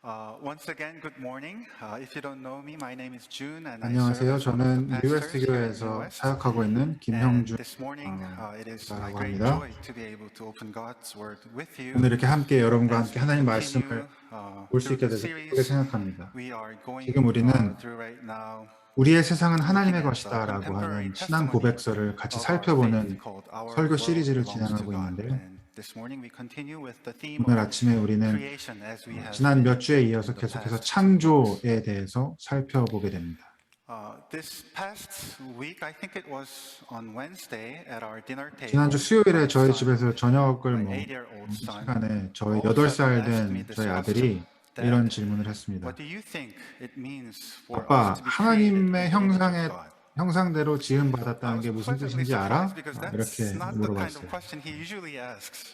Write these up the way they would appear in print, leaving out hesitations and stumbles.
Once again, good morning. If you don't know me, my name is June, and I serve 안녕하세요. as one of the 저는 pastors 뉴웨스트 here in New 교회에서 West. 사역하고 있는 And 김형준 this morning, it is my 목사라고 great 합니다. joy to be able to open God's Word with you. 오늘 이렇게 함께 여러분과 As 함께 we 하나님 continue 말씀을 볼 수 through 있게 the 돼서 기쁘게 series 생각합니다. we are going 지금 우리는 through right now, 우리의 세상은 looking 하나님의 at 것이다 라고 contemporary 하는 신앙 testimony 고백서를 같이 of our faith 살펴보는 called Our 설교 World 시리즈를 Belongs to 진행하고 God. 있는데요. And this morning we continue with the theme 오늘 of 아침에 우리는 creation as we have 지난 몇 주에 been 이어서 in the 계속해서 past 2 창조에 대해서 살펴보게 됩니다. This past week, I think it was on Wednesday at our dinner table. 지난주 수요일에 my 저희 son, 집에서 저녁을 my 먹는 8-year-old son, 시간에 저희 all of a 8살 sudden asked me 된 this 저희 question. 아들이 Dad, 이런 질문을 했습니다. what do you think it means for us 아빠, to be created in 하나님의 the image of God? 형상대로 I 지음받았다는 was 게 무슨 pleasantly 뜻인지 알아? surprised because 이렇게 that's not the kind of 물어봤어요. question he usually asks.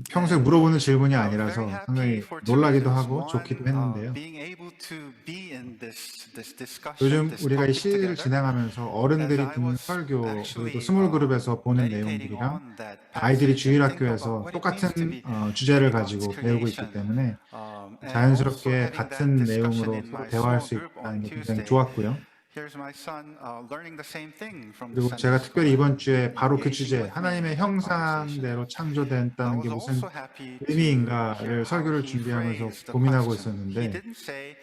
평소에 물어보는 질문이 I was very 아니라서 happy 상당히 for two 놀라기도 reasons. 하고 One, 좋기도 했는데요. being able to be in this discussion, 요즘 this 우리가 이 topic 시리즈를 together. 진행하면서 As 어른들이 I 듣는 was 설교 그리고 actually 스몰 그룹에서 보는 meditating 내용들이랑 on that 아이들이 passage and think about 주일학교에서 what it means to 똑같은 be 주제를 God's 가지고 배우고 있기 creation. 때문에 And also 자연스럽게 having that 같은 discussion 내용으로 in 서로 my 대화할 small 수 group 있다는 on 게 굉장히 Tuesday. 좋았고요. Here's my son learning the same thing from the 그리고 Sunday 제가 school 특별히 이번 주에 and 바로 그 engaging 주제, with me 하나님의 in that conversation. 형상대로 I 창조된다는 게 was 무슨 also happy to hear 의미인가를 how 설교를 he 준비하면서 phrased the 고민하고 question. He 있었는데 didn't say,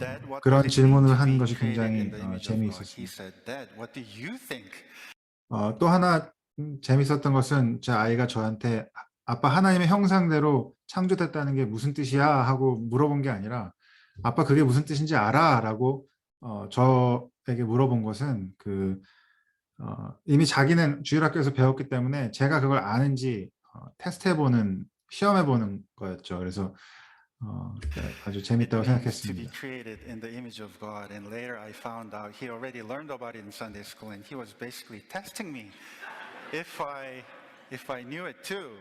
Dad, what 그런 does it mean 질문을 to 하는 be 것이 created 굉장히 in the image of God? He 재미있었습니다. said, Dad, what do you think? 또 하나 재밌었던 것은 제 아이가 저한테 아빠 하나님의 형상대로 창조됐다는 게 무슨 뜻이야? 하고 물어본 게 아니라 아빠 그게 무슨 뜻인지 알아? 라고 저에게 물어본 것은 이미 자기는 주일학교에서 배웠기 때문에 제가 그걸 아는지 테스트해보는 시험해보는 거였죠. 그래서 아주 It 재밌다고 means to be 생각했습니다. created in the image of God. And later I found out he already learned about it in Sunday school, and he was basically testing me if I knew it too.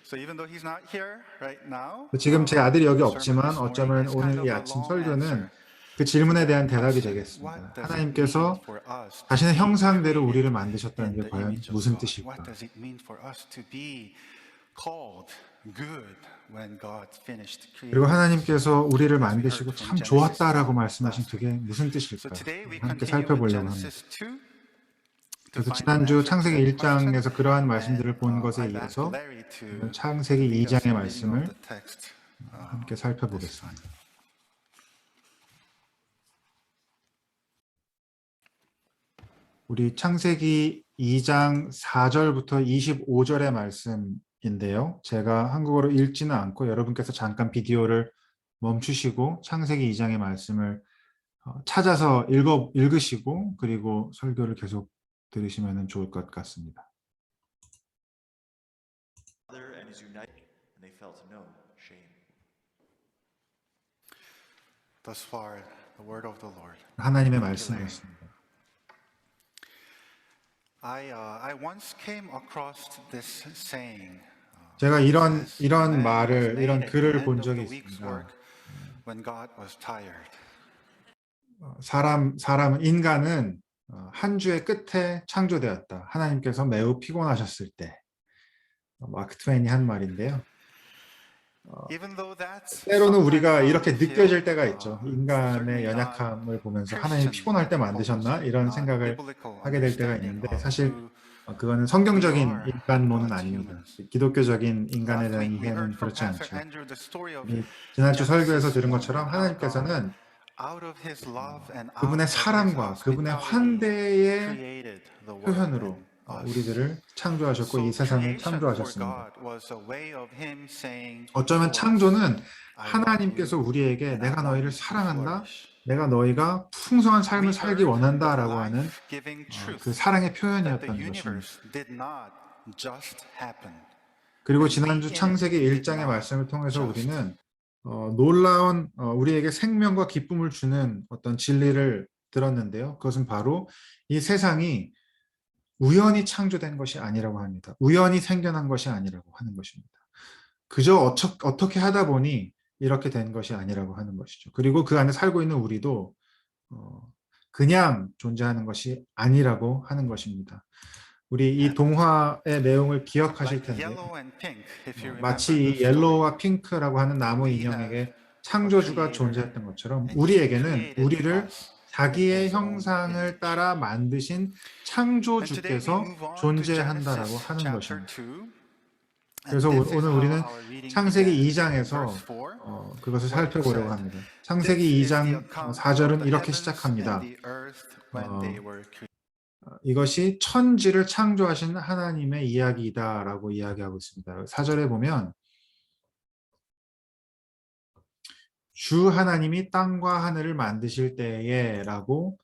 So even though he's not here right now, 지금 제 아들이 여기 the sermon 없지만 this morning 어쩌면 is kind 오늘 of 이 a 아침 long 설교는 answer 그 질문에 to 대한 that 대답이 question. 되겠습니다. What does it mean 하나님께서 for us to 자신의 be 형상대로 우리를 created 만드셨다는 in 게 the 과연 image of 무슨 God? 뜻일까? What does it mean for us to be called good when God finished 그리고 creating us? 하나님께서 우리를 As we heard 만드시고 from 참 Genesis 좋았다라고 1 말씀하신 last 그게 week. 무슨 So 뜻일까? today we 함께 continue with 살펴보려고 합니다. Genesis 2 to 그래서 find an 지난주 answer to 창세기 that question. 1장에서 그러한 And 말씀들을 본 것에 I've asked 이어서 Larry to 오늘 창세기 lead us 2장의 in reading of 말씀을 the text 함께 this 살펴보겠습니다. time. 우리 창세기 2장 4절부터 25절의 말씀인데요. 제가 한국어로 읽지는 않고 여러분께서 잠깐 비디오를 멈추시고 창세기 2장의 말씀을 찾아서 읽으시고 그리고 설교를 계속 들으시면 좋을 것 같습니다. And is united, and they felt no shame. Thus far, the word of the Lord. 하나님의 말씀이었습니다. I once came across this saying. 제가 Man 이런 was 말을, made 이런 at the 글을 end 본 of the 적이 week's 있습니다. work when God was tired. 인간은 한 주의 끝에 창조되었다. 하나님께서 매우 피곤하셨을 때. 마크 트웨인이 한 말인데요. Even though that's 때로는 우리가 sometimes 이렇게 how we 느껴질 feel, 때가 있죠. 인간의 certainly not 연약함을 보면서 하나님 Christian 피곤할 때 difficulties, 만드셨나? 이런 not 생각을 biblical 하게 될 때가 understanding 있는데 of 사실 who 그거는 we 성경적인 are 인간론은 as 아닙니다. humans. 기독교적인 인간에 Last 대한 week we 이해는 heard from 그렇지 Pastor 않죠. Andrew the story of 지난주 설교에서 Genesis 들은 1 것처럼 and how God, 하나님께서는 out of His love and out 그분의 of His 사랑과 그분의 hospitality, 환대의 created the world 표현으로 and us. 우리들을 창조하셨고 So 이 세상을 creation for 창조하셨습니다. God was a way of Him saying 어쩌면 to us, 창조는 I love 하나님께서 you 우리에게 and I 내가 want 너희를 you to 사랑한다, flourish. 내가 너희가 풍성한 삶을 We 살기 heard the 원한다라고 하는 life-giving 그 truth 사랑의 that the 표현이었던 것입니다. universe did not just happen. 그리고 And we 지난주 in it 창세기 did 1장의 not 말씀을 통해서 just. 우리는 놀라운 우리에게 생명과 기쁨을 주는 어떤 진리를 들었는데요. 그것은 바로 이 세상이 우연히 창조된 것이 아니라고 합니다. 우연히 생겨난 것이 아니라고 하는 것입니다. 그저 어떻게 하다 보니 이렇게 된 것이 아니라고 하는 것이죠. 그리고 그 안에 살고 있는 우리도 그냥 존재하는 것이 아니라고 하는 것입니다. 우리 이 동화의 내용을 기억하실 Like 텐데 yellow and pink, if you remember 마치 the 이 story. 옐로우와 핑크라고 하는 나무 We 인형에게 have 창조주가 a creator, 존재했던 것처럼 and he 우리에게는 created 우리를 us in 자기의 his own 형상을 image. 따라 만드신 And today we 창조주께서 move on to 존재한다라고 Genesis 하는 chapter 것입니다. 2. 그래서 And this is 오늘 how 우리는 our reading 창세기 begins. 2장에서 Verse 4, 그것을 where it 살펴보려고 said, 합니다. "This 창세기 is the 2장 account of 4절은 the 이렇게 heavens 시작합니다. and the earth when they were created." 이것이 천지를 창조하신 하나님의 이야기이다라고 이야기하고 있습니다. 4절에 보면 주 하나님이 땅과 하늘을 만드실 때에라고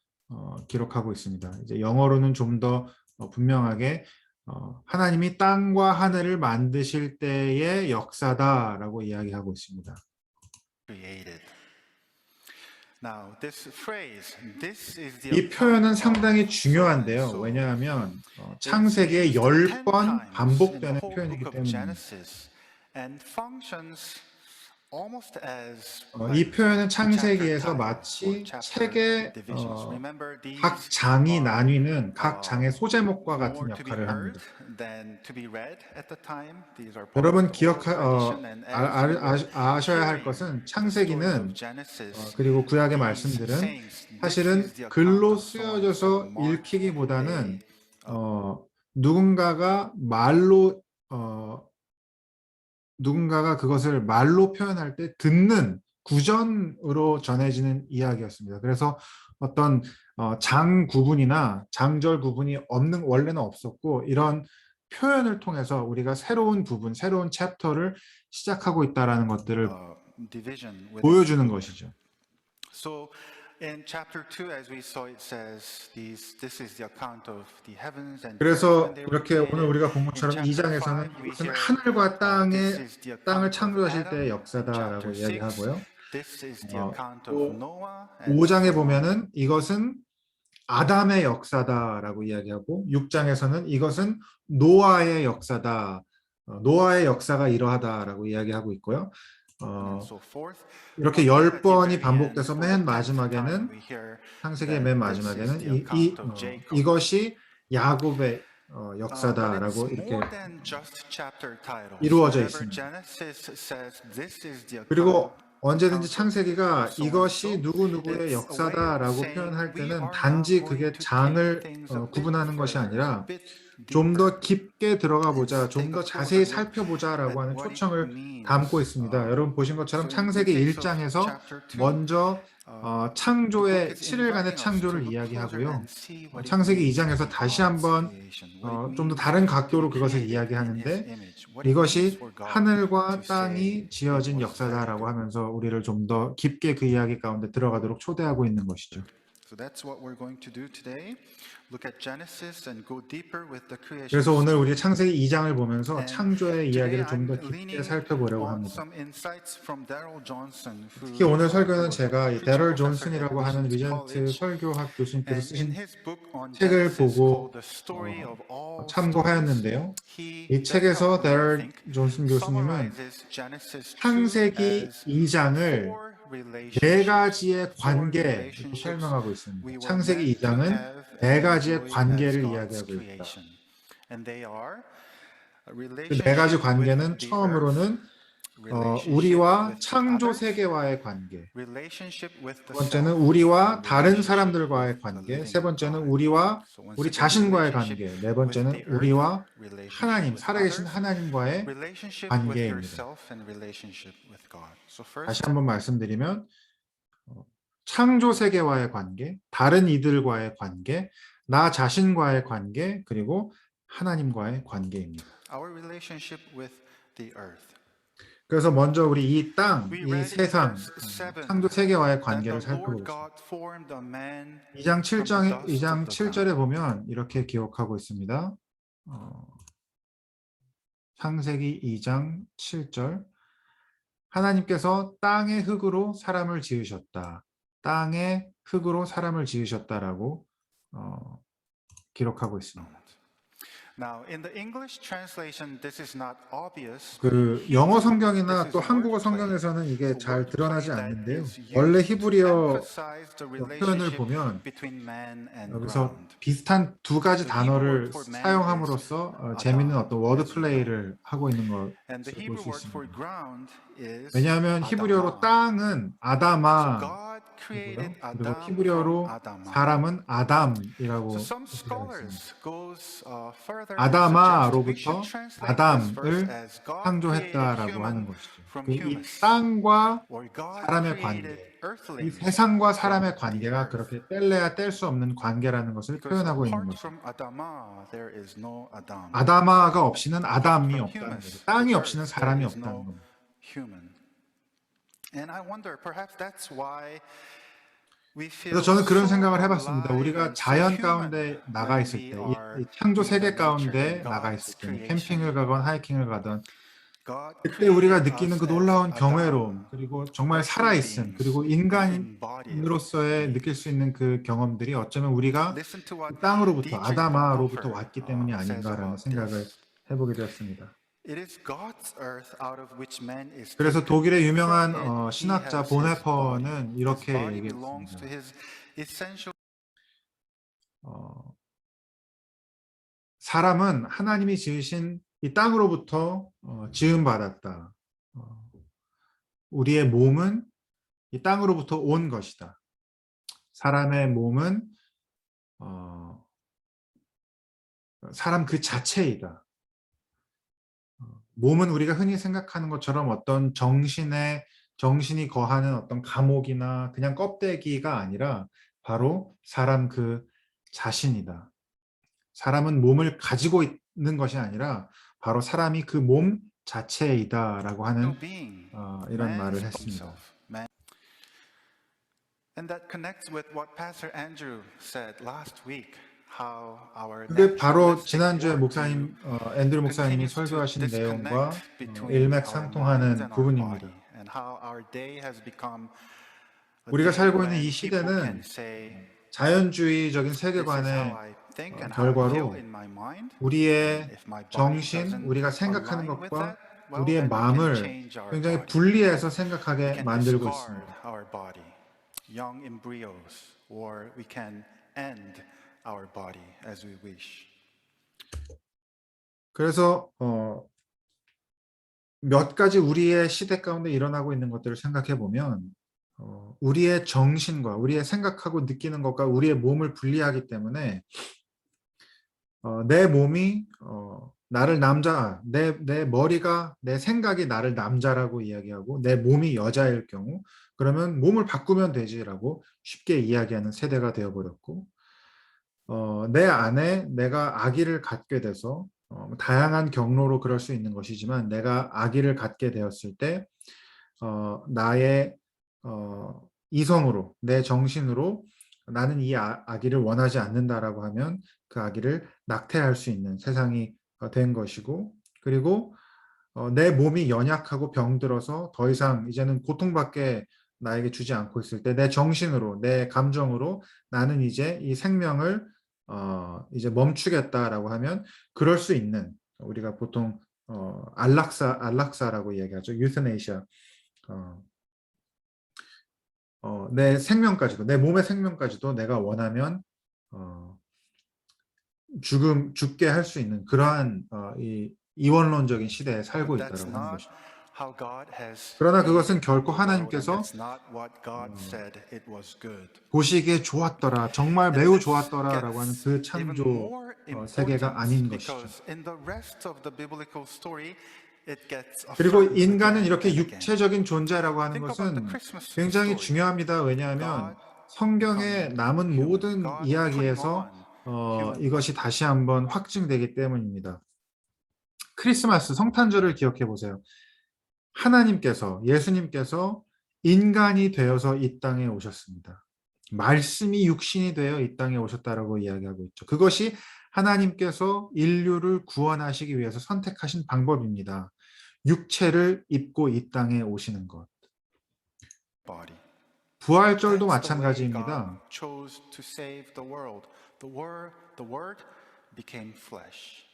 기록하고 있습니다. 이제 영어로는 좀 더 분명하게 하나님이 땅과 하늘을 만드실 때의 역사다라고 이야기하고 있습니다. Created. Now, this phrase, this is the 이 표현은 account 상당히 of 중요한데요. so 왜냐하면 it's 창세기에 used 10 10번 times in 반복되는 the whole 표현이기 book of 때문입니다. Genesis and functions almost as 이 표현은 chapter 창세기에서 title 마치 or chapter 책의 divisions. Remember, these 각 장이 are 나뉘는 각 장의 소제목과 같은 more to be 역할을 heard 합니다. than to be read at the time. These are part 여러분 of the oral tradition, and as you were 아셔야 할 hearing 것은 the stories 창세기는 of Genesis, 그리고 구약의 these 말씀들은 sayings, this 사실은 is the account 글로 of so and 쓰여져서 so, Mark 읽히기보다는 A. 누군가가 누군가가 그것을 말로 표현할 때 듣는 구전으로 전해지는 이야기였습니다. 그래서 어떤 장 구분이나 장절 구분이 원래는 없었고 이런 표현을 통해서 우리가 새로운 부분, 새로운 챕터를 시작하고 있다라는 것들을 division within 보여주는 the book. 것이죠. So in chapter 2, as we saw, it says this is the account of the heavens and the earth 그래서 when they were 이렇게 오늘 created. 우리가 본 In 것처럼 chapter 2장에서는 5, we 이것은 hear 하늘과 this is the 땅을 account of 창조하실 때의 Adam. In 역사다라고 chapter 6, 이야기하고요. this is the account of 또 Noah. And 5장에 so on. 보면은 이것은 아담의 역사다라고 이야기하고 6장에서는 이것은 노아의 역사다. 노아의 역사가 이러하다라고 이야기하고 있고요. And so forth. 이렇게 But then at the 10번이 very 반복돼서 end, for 맨 the 10th time, 마지막에는 we hear 창세기의 that 맨 this is 마지막에는 the account of Jacob. 이것이 야곱의 But 역사다라고 it's 이렇게 more than just chapter titles. 이루어져 Whenever 있습니다. Genesis says this is the 그리고 account, 언제든지 창세기가 so and 이것이 so, 누구누구의 it's a way of 역사다라고 saying 표현할 we 때는 are 단지 now 그게 going to 장을 take things a bit 구분하는 것이 further, 아니라 a bit 좀 deeper. 더 깊게 들어가 보자, Let's 좀 take 더 a 자세히 closer look 살펴보자라고 at 하는 what it 초청을 means. 담고 있습니다. 여러분 보신 So 것처럼 in 창세기 the case of 1장에서 chapter 2, 먼저 the book 창조의 is 7일간의 inviting us to 창조를 look closer 이야기하고요. and see what it 창세기 means to 2장에서 be 다시 God's 한번 creation, what it 좀 더 means 다른 to be 각도로 그것을 created in His 이야기하는데 image, what it means 이것이 for God 하늘과 to say 땅이 it 지어진 was very 역사다라고 good. 하면서 우리를 좀 더 깊게 그 이야기 가운데 들어가도록 초대하고 있는 것이죠. So that's what we're going to do today. Look at Genesis and go deeper with the creation 그래서 오늘 story. 우리 창세기 2장을 보면서 And 창조의 today 이야기를 좀 더 I'm 깊게 leaning 살펴보려고 on 합니다. some insights from Daryl Johnson, 특히 오늘 who 설교는 was 제가 a 이 preaching 데럴 professor at 존슨이라고 하는 Missions 리젠트 College. 설교학 교수님께서 And in 쓰신 his book on 책을 Genesis 보고 called The Story of All Stories, 참고하였는데요. he 이 very 책에서 helpfully, I 데럴 think, 존슨 교수님은 summarizes Genesis 2 창세기 as 2장을 four 네 relationships. 가지의 Four 관계 이렇게 relationships 설명하고 we 있습니다. were 창세기 meant to 2장은 have 네 and 가지의 enjoy as 관계를 God's 이야기하고 있다. creation. And they are a 그 네 가지 relationship 관계는 with the earth, 처음으로는 relationship 우리와 with 창조 others, 세계와의 관계, relationship with 두 the 번째는 self, 우리와 and 다른 relationship 사람들과의 with the 관계, living 세 번째는 God. 우리와 So once 우리 again, 자신과의 relationship 관계, 네 with 번째는 the earth, 우리와 relationship 하나님, with 살아계신 others, 하나님과의 relationship with 관계입니다. yourself, and relationship with God. So 다시 first, 한번 말씀드리면 창조 세계와의 관계, 다른 이들과의 관계, 나 자신과의 관계, 그리고 하나님과의 관계입니다. our relationship with the earth. 그래서 먼저 우리 이 땅, We 이 read in 세상, verse 7 창조 세계와의 that 관계를 the Lord 살펴보겠습니다. God formed a man 2장 from the 7장, dust 2장 of the ground. 7절에 보면 이렇게 기록하고 있습니다. 창세기 2장 7절 하나님께서 땅의 흙으로 사람을 지으셨다. 땅의 흙으로 사람을 지으셨다라고 기록하고 있습니다. Now, in the English translation, this is not obvious. 그 Here, 영어 this 성경이나 is 또 한국어 wordplay. 성경에서는 이게 A 잘 드러나지 wordplay that 않는데요. is 원래 used to 히브리어 emphasize the 표현을 relationship 보면 between man and 여기서 ground. 비슷한 두 가지 The Hebrew 단어를 word for man 사용함으로써 is 재미있는 Adam, 어떤 워드 as you know. 플레이를 하고 있는 And the 것을 볼 Hebrew 수 word for 있습니다. ground is 왜냐하면 히브리어로 Adamah. 땅은 So 아다마이고요. God created 그리고 Adam from 히브리어로 Adamah. 사람은 So 아담이라고 some 표기되어 있습니다. scholars goes further and suggest we should 아다마로부터 translate this verse 아담을 as God created 창조했다라고 하는 human 것이죠. from 이 humus, 땅과 or God 사람의 created 관계, 이 earthlings 세상과 from 사람의 the 관계가 earth. 그렇게 뗄래야 뗄 수 없는 관계라는 것을 Because 표현하고 있는 apart 것이죠. from Adamah, there is no Adam. 아다마가 없이는 아담이 From 없다는 거죠. humus, 땅이 the 없이는 earth, there 사람이 is 없다는 no 겁니다. human. And I wonder, perhaps that's why we feel 그래서 저는 그런 so 생각을 해봤습니다. alive 우리가 and so 자연 human 가운데 나가 when 있을 we 때, are 이 창조 in the 세계 nature, 가운데 in 나가 God's 있을 때는 creation. 캠핑을 가건 하이킹을 가던 God 그때 우리가 created 느끼는 us 그 as 놀라운 Adam, 경외로움, 그리고 정말 earthly 살아있음, beings, 그리고 and embodied 인간으로서의 beings. 느낄 수 있는 그 경험들이 어쩌면 우리가 Listen to what 이 땅으로부터, Dietrich 아다마로부터 Bonhoeffer 왔기 때문이 says 아닌가라는 about 생각을 this. 해보게 되었습니다. It is God's earth out of which man is 그래서 taken. 독일의 유명한 From it, he 신학자 has his body. 보네퍼는 His 이렇게 body belongs to 얘기했습니다. his essential. 사람은 하나님이 지으신 이 땅으로부터 지음받았다. 우리의 몸은 이 땅으로부터 온 것이다. 사람의 몸은 사람 그 자체이다. 몸은 우리가 흔히 생각하는 것처럼 어떤 정신이 거하는 어떤 감옥이나 그냥 껍데기가 아니라 바로 사람 그 자신이다. 사람은 몸을 가지고 있는 것이 아니라 바로 사람이 그 몸 자체이다라고 하는 being, 이런 man 말을 했습니다. himself. Man. And that connects with what Pastor Andrew said last week. How our 그게 바로 naturalistic 지난주에 worldview 앤드류 목사님이 continues to 설교하신 내용과 disconnect between our minds 일맥상통하는 and our 부분입니다. body, and how our day has become a 우리가 day 살고 있는 when 이 people 시대는 can say, 자연주의적인 "This is how 세계관의 I think and how I feel 결과로 in my mind." 우리의 If my body 정신, doesn't 우리가 생각하는 align with 것과 that, well, 우리의 then we can 마음을 change our 굉장히 body. 분리해서 We 생각하게 can 만들고 discard 있습니다. our body, young embryos, or we can end our body as we wish. 그래서 몇 가지 우리의 시대 가운데 일어나고 있는 것들을 생각해 보면 우리의 정신과 우리의 생각하고 느끼는 것과 우리의 몸을 분리하기 때문에 내 몸이 나를 남자, 내 머리가, 내 생각이 나를 남자라고 이야기하고 내 몸이 여자일 경우 그러면 몸을 바꾸면 되지라고 쉽게 이야기하는 세대가 되어버렸고 내 안에 내가 아기를 갖게 돼서 다양한 경로로 그럴 수 있는 것이지만 내가 아기를 갖게 되었을 때 나의 이성으로 내 정신으로 나는 이 아기를 원하지 않는다라고 하면 그 아기를 낙태할 수 있는 세상이 된 것이고 그리고 내 몸이 연약하고 병들어서 더 이상 이제는 고통밖에 나에게 주지 않고 있을 때 내 정신으로 내 감정으로 나는 이제 이 생명을 이제 멈추겠다라고 하면 그럴 수 있는 우리가 보통 안락사라고 이야기하죠. 유스네이시아. 내 생명까지도 내 몸의 생명까지도 내가 원하면 죽게 할 수 있는 그러한 이 이원론적인 시대에 살고 But that's 있다라고 하는 not 것이죠. how God has 그러나 created 그것은 결코 the world, and 하나님께서 that's not what God said it was good. 보시기에 좋았더라, 정말 And 매우 this 좋았더라라고 하는 gets 그 even 창조 more 세계가 important 아닌 것이죠. because in the rest of the biblical story, it gets 그리고 affirmed 인간은 again 이렇게 and again. 육체적인 존재라고 하는 Think about the 것은 Christmas 굉장히 story. 중요합니다. 왜냐하면 성경에 becoming 남은 human. 모든 God 이야기에서 putting on human 이것이 다시 한번 확증되기 때문입니다. 크리스마스 성탄절을 기억해 보세요. 하나님께서 예수님께서 인간이 되어서 이 땅에 오셨습니다. 말씀이 육신이 되어 이 땅에 오셨다라고 이야기하고 있죠. 그것이 하나님께서 인류를 구원하시기 위해서 선택하신 방법입니다. 육체를 입고 이 땅에 오시는 것. body. 부활절도 That's the way 마찬가지입니다. God chose to save the world. The word became flesh.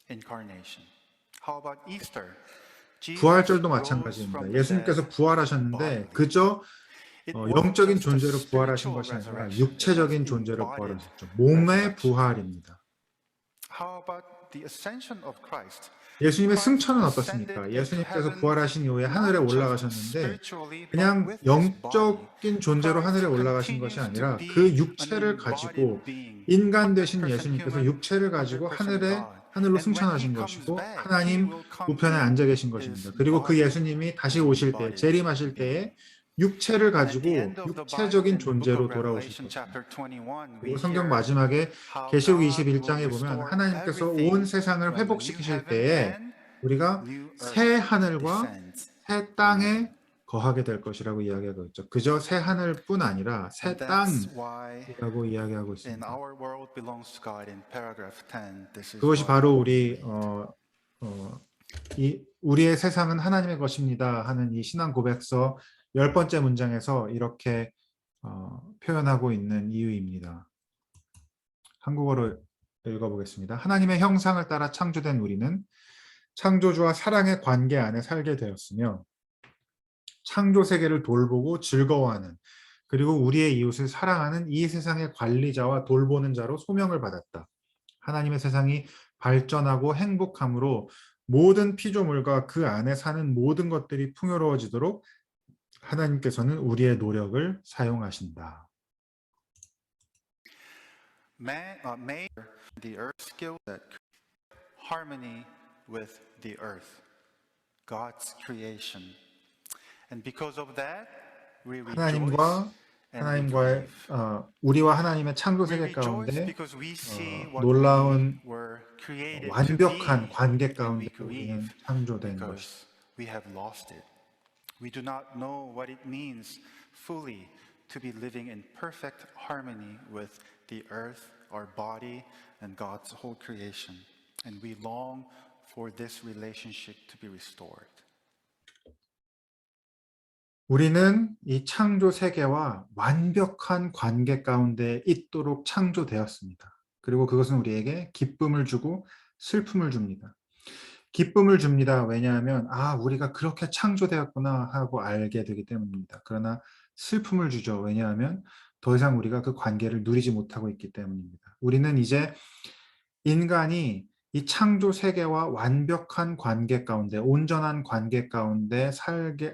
incarnation. How about Easter? Jesus 부활절도 rose 마찬가지입니다. from the 예수님께서 dead 부활하셨는데 bodily. 그저 It wasn't 영적인 just a 존재로 부활하신 spiritual 것이 아니라 resurrection. It was 육체적인 존재로 embodied 부활하셨죠. 몸의 resurrection. 부활입니다. How about the ascension of Christ? 예수님의 Christ 승천은 ascended 어떻습니까? into 예수님께서 heaven 부활하신 이후에 not 하늘에 just 올라가셨는데 spiritually, but 그냥 with his body. 영적인 존재로 하늘에 Christ 올라가신 것이 continues to 아니라 be 그 an 육체를 embodied 가지고 being, 인간 되신 100% 예수님께서 human, 육체를 가지고 100% 하늘로 God. And when he 승천하신 comes 것이고 back, he 하나님 will come 우편에 in 앉아 계신 his 것입니다. 그리고 그 body, 예수님이 다시 his 오실 때 embodied 재림하실 때에 being. 육체를 And at the 가지고 end of the Bible, 육체적인 in the book 존재로 of 돌아오실 Revelation, 것입니다. chapter 21, we 그리고 성경 hear 마지막에 how 계시록 God will 21장에 보면 restore 하나님께서 온 everything 세상을 when the new 회복시키실 heaven 때에 and 우리가 new 새 earth 하늘과 descends 새 from 땅에 heaven. 거하게 될 것이라고 이야기하고 있죠. 그저 새 하늘뿐 아니라 새 And that's 땅이라고 why 이야기하고 in 있습니다. our world belongs to God in paragraph 10, this is 그것이 what 바로 we 우리 read. 우리의 세상은 하나님의 것입니다 하는 이 신앙 고백서 10번째 문장에서 이렇게 표현하고 있는 이유입니다. 한국어로 읽어보겠습니다. 하나님의 형상을 따라 창조된 우리는 창조주와 사랑의 관계 안에 살게 되었으며 창조 세계를 돌보고 즐거워하는 그리고 우리의 이웃을 사랑하는 이 세상의 관리자와 돌보는 자로 소명을 받았다. 하나님의 세상이 발전하고 행복함으로 모든 피조물과 그 안에 사는 모든 것들이 풍요로워지도록 하나님께서는 우리의 노력을 사용하신다. Made the earth skill that harmony with the earth, God's creation. And because of that, we rejoice 하나님과 and we 하나님과의 grieve. 우리와 하나님의 창조 We 세계 rejoice 가운데 because we see what 놀라운 we were created to 완벽한 be, 관계 and 가운데 we grieve 우리는 창조된 것이다. because we have lost it. We do not know what it means fully to be living in perfect harmony with the earth, our body, and God's whole creation. And we long for this relationship to be restored. 우리는 이 창조 세계와 완벽한 관계 가운데 있도록 창조되었습니다. 그리고 그것은 우리에게 기쁨을 주고 슬픔을 줍니다. 기쁨을 줍니다. 왜냐하면 우리가 그렇게 창조되었구나 하고 알게 되기 때문입니다. 그러나 슬픔을 주죠. 왜냐하면 더 이상 우리가 그 관계를 누리지 못하고 있기 때문입니다. 우리는 이제 인간이 이 창조 세계와 완벽한 관계 가운데, 온전한 관계 가운데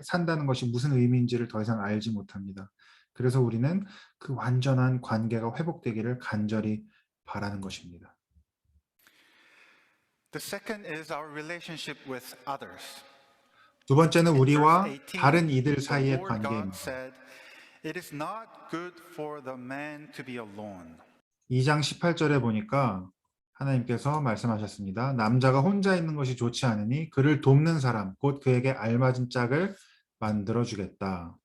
산다는 것이 무슨 의미인지를 더 이상 알지 못합니다. 그래서 우리는 그 완전한 관계가 회복되기를 간절히 바라는 것입니다. The second is our relationship with others. 두 번째는 In 우리와 verse 18, 다른 이들 the 사이의 Lord God 관계입니다. said, "It is not good for the man to be alone." 2장 18절에 보니까 하나님께서 말씀하셨습니다. 남자가 혼자 있는 것이 좋지 않으니 그를 돕는 사람, 곧 그에게 알맞은 짝을 만들어 주겠다.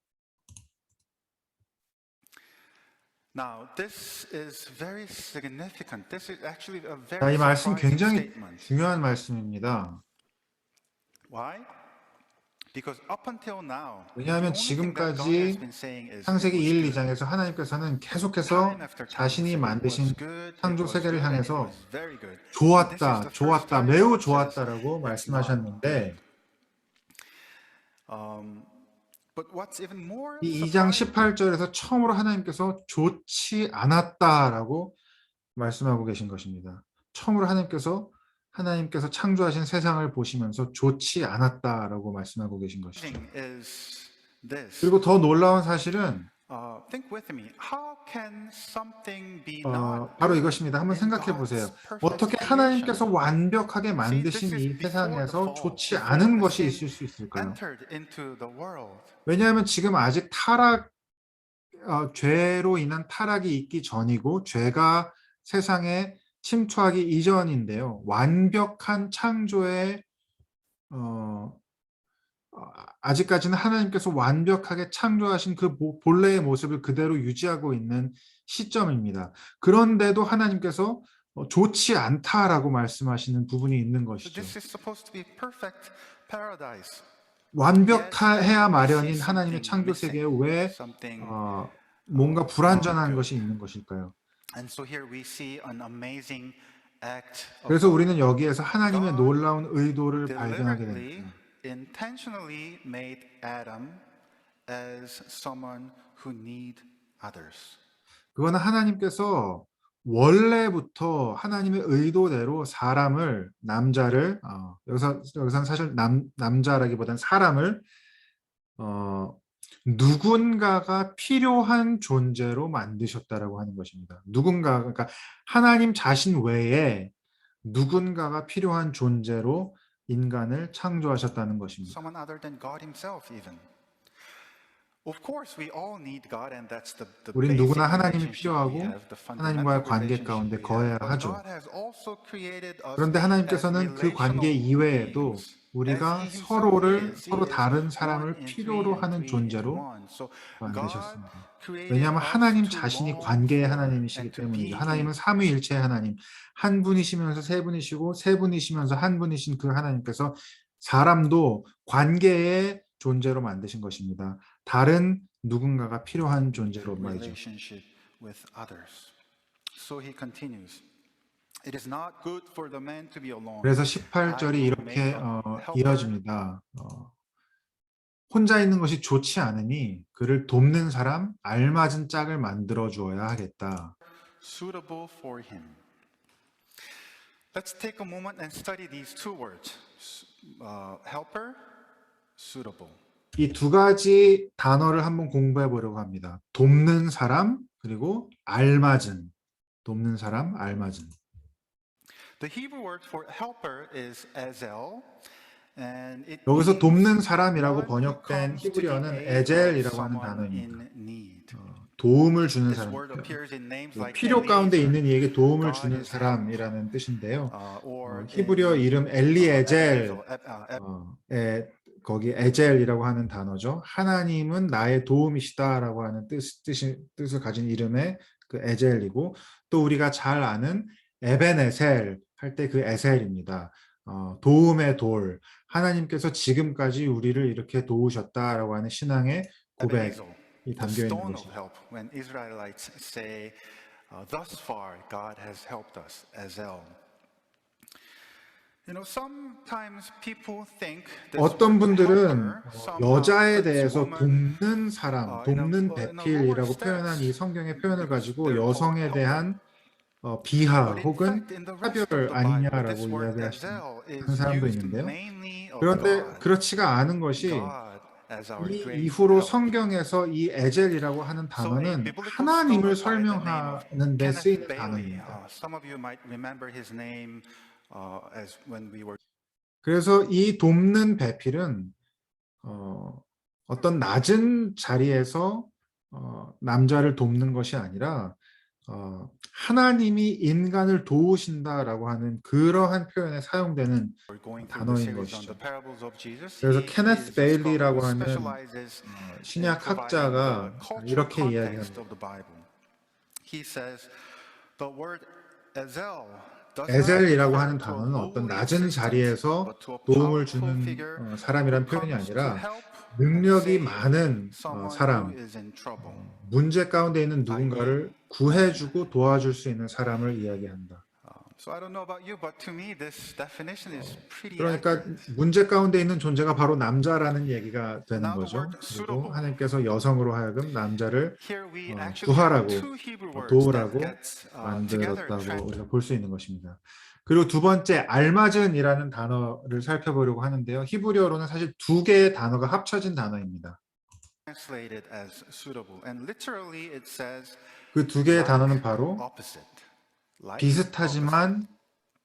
Now, this is very significant. This is actually a 자, very 이 말씀 surprising 굉장히 statement. 중요한 말씀입니다. Why? Because up until now, 왜냐하면 the only thing that God has 지금까지 been saying is 창세기 it was 1, good. 2장에서 하나님께서는 계속해서 Time after time, 자신이 it was 만드신 good, it 창조 was 세계를 good, and it 향해서 was very good. And this is 좋았다, the first 좋았다, time 매우 God says 좋았다라고 it's not 말씀하셨는데 good. But what's even more 이 2장 surprising 18절에서 처음으로 하나님께서 좋지 않았다라고 말씀하고 계신 것입니다. 처음으로 하나님께서 창조하신 세상을 보시면서 좋지 않았다라고 말씀하고 계신 것이죠. is this. 그리고 더 놀라운 사실은 Think with me. How can something be not 바로 good 이것입니다. 한번 in 생각해 God's 보세요. perfect 어떻게 creation? 하나님께서 완벽하게 만드신 this is 이 before the 세상에서 fall, 좋지 before 않은 the 것이 sin 있을 수 있을까요? entered into the world. 왜냐하면 지금 아직 죄로 인한 타락이 있기 전이고 죄가 세상에 침투하기 이전인데요. 완벽한 창조의 아직까지는 하나님께서 완벽하게 창조하신 그 본래의 모습을 그대로 유지하고 있는 시점입니다. 그런데도 하나님께서 좋지 않다라고 말씀하시는 부분이 있는 So 것이죠. this is supposed to be perfect paradise. 완벽해야 Yet, we 마련인 see 하나님의 something 창조 missing, 세계에 왜 something 뭔가 불완전한 good. 것이 있는 것일까요? And so here we see an amazing act of 그래서 God. 우리는 여기에서 하나님의 God 놀라운 의도를 발견하게 deliberately, 됩니다. intentionally made Adam as someone who need others. 그거는 하나님께서 원래부터 하나님의 의도대로 사람을 남자를 여기서는 사실 남자라기보다는 사람을 누군가가 필요한 존재로 만드셨다라고 하는 것입니다. 누군가 그러니까 하나님 자신 외에 누군가가 필요한 존재로 인간을 창조하셨다는 것입니다. Someone other than God himself even. Of course, we all need God, and that's the 우린 basic 누구나 하나님이 relationship we 필요하고 have, the 하나님과의 fundamental 관계 가운데 relationship we 거해야 have. But 하죠. God has also created us 그런데 as 하나님께서는 그 관계 relational 이외에도 beings. 우리가 As He Himself 서로를 is. 서로 He is 다른 one 사람을 in 필요로 three and 하는 three in 존재로 one. So God 만드셨습니다. created 왜냐하면 us 하나님 to 자신이 long 관계의 for 하나님이시기 and to 때문이죠. be 하나님은 in. 삼위일체의 하나님, 한 분이시면서 세 분이시고 세 분이시면서 한 분이신 그 하나님께서 사람도 관계의 존재로 만드신 것입니다. 다른 누군가가 필요한 존재로 말이죠. Relationship with others. So He continues. It is not good for the man to be alone. 그래서 I 18절이 will 이렇게 make a helper. 이어집니다. 혼자 있는 것이 좋지 않으니 그를 돕는 사람, 알맞은 짝을 만들어 주어야 하겠다. Suitable for him. Let's take a moment and study these two words. Helper, suitable. 이 두 가지 단어를 한번 공부해 보려고 합니다. 돕는 사람, 그리고 알맞은. 돕는 사람, 알맞은. The Hebrew word for helper is ezel, and it 여기서 means 돕는 사람이라고 one who 번역된 comes to the 히브리어는 aid of 에젤이라고 하는 someone 단어입니다. in need. 도움을 주는 This 사람. word appears in names like 필요 가운데 Eliezer, 있는 이에게 도움을 God 주는 is 사람이라는 뜻인데요. or 히브리어 in, 이름 엘리에젤, Ebenezer, 거기 에젤이라고 하는 단어죠. 하나님은 나의 도움이시다라고 하는 뜻을 가진 이름의 그 에젤이고, 또 우리가 잘 아는 에벤에셀 할 때 그 에셀입니다. 도움의 돌. 하나님께서 지금까지 우리를 이렇게 도우셨다라고 하는 신앙의 고백이 the 담겨 있는 stone of 것이죠. help. When Israelites say, "Thus far, God has helped us," Ezel. You know, sometimes people think this 어떤 word 분들은 helper somehow 여자에 puts 대해서 woman 돕는 사람, in a 돕는 lower 배필이라고 status 표현한 이 성경의 표현을 because 가지고 they're called 여성에 helper. 대한 비하 But in 혹은 fact, in the rest of 차별 the Bible, this 아니냐라고 word 이야기를 Ezel 하는 is 사람도 used 있는데요. mainly of 그런데 God. 그렇지가 않은 것이 God as our 이 great 이후로 help. 성경에서 이 에젤이라고 하는 So a 단어는 biblical 하나님을 scholar by the name of 설명하는 데 Kenneth 쓰이는 Bailey. 단어입니다. Some of you might remember his name as when we were. 그래서 이 돕는 배필은 어떤 낮은 자리에서 남자를 돕는 것이 아니라 하나님이 인간을 도우신다라고 하는 그러한 표현에 사용되는 Going through the 단어인 series on 것이죠. the parables of Jesus. 그래서 He 케네스 is a scholar 베일리라고 who 하는 specializes in 신약 providing 학자가 the cultural 이렇게 context 이야기합니다. of the Bible. He says the word ezel does not 에셀이라고 refer 하는 to a 단어는 어떤 lowly 낮은 assistant, 자리에서 but to a 도움을 powerful 주는 figure who 사람이란 표현이 comes to 아니라 help and 능력이 save 많은 someone who 사람, is in trouble. 문제 가운데 있는 누군가를 구해주고 도와줄 수 있는 사람을 이야기한다. So I don't know about you, but to me this definition is pretty 그러니까 accurate. 문제 가운데 있는 존재가 바로 남자라는 얘기가 되는 Now the 거죠. word 그리고 suitable. 하나님께서 여성으로 하여금 남자를 Here we actually 구하라고 have two Hebrew words that 도우라고 gets together 만들었다고 우리가 볼 수 있는 것입니다. 그리고 두 번째 알맞은이라는 단어를 살펴보려고 하는데요. 히브리어로는 사실 두 개의 단어가 합쳐진 단어입니다. translated as suitable, and literally it says 그 두 개의 like 단어는 바로 opposite. Like opposite. 비슷하지만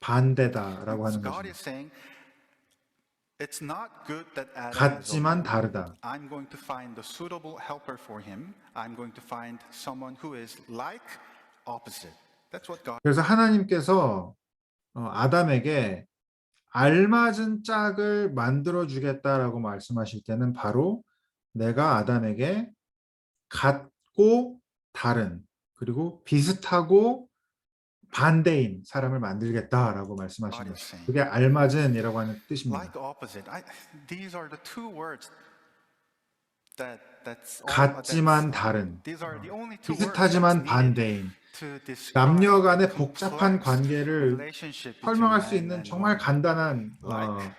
반대다라고 So 하는 God 것입니다. is saying it's not good that Adam is 같지만 alone. 다르다. I'm going to find the suitable helper for him. I'm going to find someone who is like opposite. That's what God. 그래서 하나님께서 아담에게 알맞은 짝을 만들어 주겠다라고 말씀하실 때는 바로 내가 아담에게 같고 다른 그리고 비슷하고 반대인 사람을 만들겠다라고 말씀하신 God is 것이죠. saying. 그게 알맞은이라고 하는 뜻입니다. Like opposite. These are the two words that's all. 같지만 다른, These are the only two words that's 비슷하지만 needed 반대인, to describe 남녀 the 간의 복잡한 complex 관계를 relationship between 설명할 수 man 있는 and 정말 woman. 간단한 Like